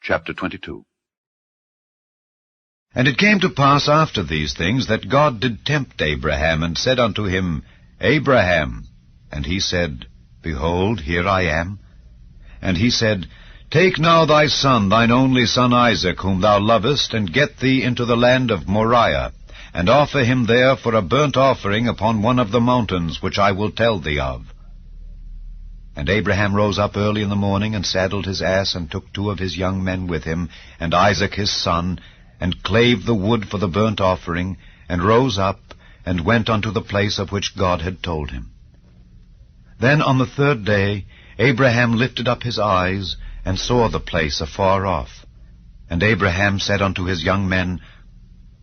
Chapter 22. And it came to pass after these things that God did tempt Abraham, and said unto him, Abraham. And he said, Behold, here I am. And he said, Take now thy son, thine only son Isaac, whom thou lovest, and get thee into the land of Moriah, and offer him there for a burnt offering upon one of the mountains which I will tell thee of. And Abraham rose up early in the morning, and saddled his ass, and took 2 of his young men with him, and Isaac his son, and clave the wood for the burnt offering, and rose up, and went unto the place of which God had told him. Then on the 3rd day Abraham lifted up his eyes, and saw the place afar off. And Abraham said unto his young men,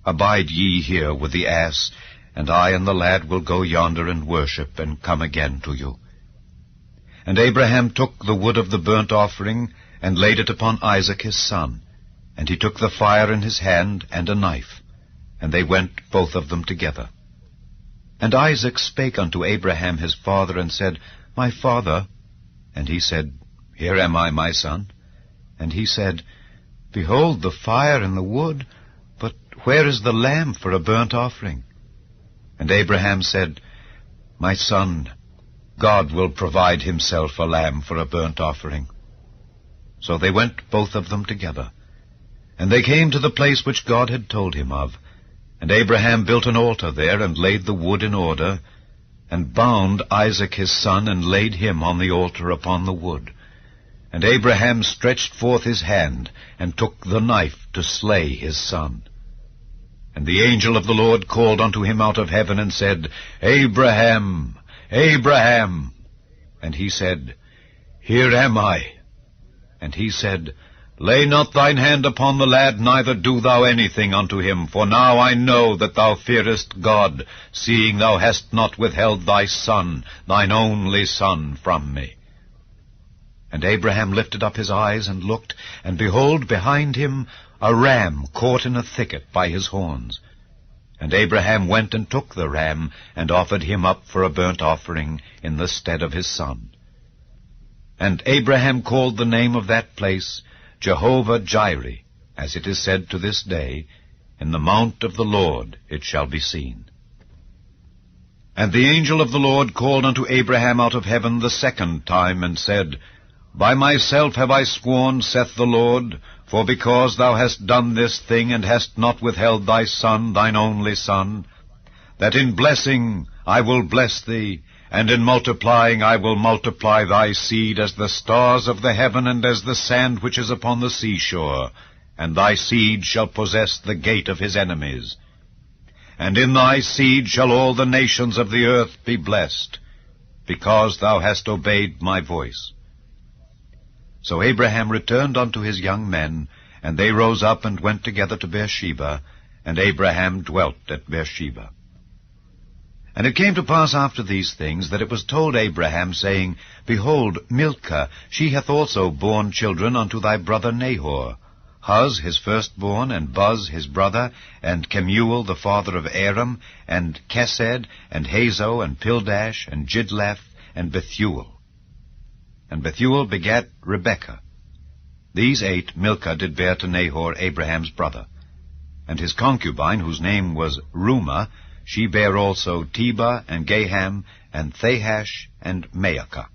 Abide ye here with the ass, and I and the lad will go yonder and worship, and come again to you. And Abraham took the wood of the burnt offering, and laid it upon Isaac his son. And he took the fire in his hand, and a knife. And they went both of them together. And Isaac spake unto Abraham his father, and said, My father. And he said, Here am I, my son. And he said, Behold the fire and the wood, but where is the lamb for a burnt offering? And Abraham said, My son, God will provide himself a lamb for a burnt offering. So they went both of them together. And they came to the place which God had told him of. And Abraham built an altar there, and laid the wood in order, and bound Isaac his son, and laid him on the altar upon the wood. And Abraham stretched forth his hand, and took the knife to slay his son. And the angel of the Lord called unto him out of heaven, and said, Abraham, Abraham. And he said, Here am I. And he said, Lay not thine hand upon the lad, neither do thou anything unto him, for now I know that thou fearest God, seeing thou hast not withheld thy son, thine only son, from me. And Abraham lifted up his eyes, and looked, and behold, behind him a ram caught in a thicket by his horns. And Abraham went and took the ram, and offered him up for a burnt offering in the stead of his son. And Abraham called the name of that place Jehovah-Jireh, as it is said to this day, In the mount of the Lord it shall be seen. And the angel of the Lord called unto Abraham out of heaven the 2nd time, and said, By myself have I sworn, saith the Lord, for because thou hast done this thing, and hast not withheld thy son, thine only son, that in blessing I will bless thee, and in multiplying I will multiply thy seed as the stars of the heaven, and as the sand which is upon the seashore, and thy seed shall possess the gate of his enemies. And in thy seed shall all the nations of the earth be blessed, because thou hast obeyed my voice. So Abraham returned unto his young men, and they rose up and went together to Beersheba, and Abraham dwelt at Beersheba. And it came to pass after these things, that it was told Abraham, saying, Behold, Milcah, she hath also borne children unto thy brother Nahor, Huz his firstborn, and Buz his brother, and Kemuel the father of Aram, and Kesed, and Hazo, and Pildash, and Jidlaph, and Bethuel. And Bethuel begat Rebekah. These 8 Milcah did bear to Nahor, Abraham's brother. And his concubine, whose name was Reumah, she bare also Tebah, and Gaham, and Thahash, and Maacah.